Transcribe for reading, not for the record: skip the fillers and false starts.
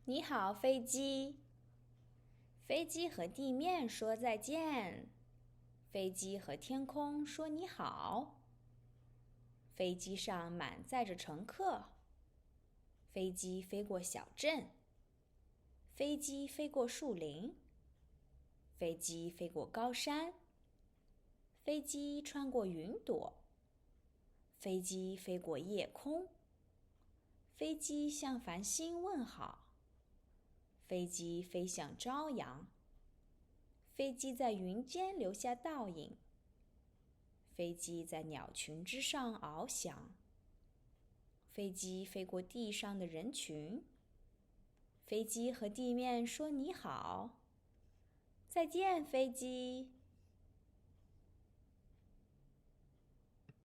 你好，飞机。飞机和地面说再见。飞机和天空说你好。飞机上满载着乘客。飞机飞过小镇。飞机飞过树林。飞机飞过高山。飞机穿过云朵。飞机飞过夜空。飞机向繁星问好。飞机飞向朝阳。飞机在云间留下倒影。飞机在鸟群之上翱翔。飞机飞过地上的人群。飞机和地面说你好。再见，飞机。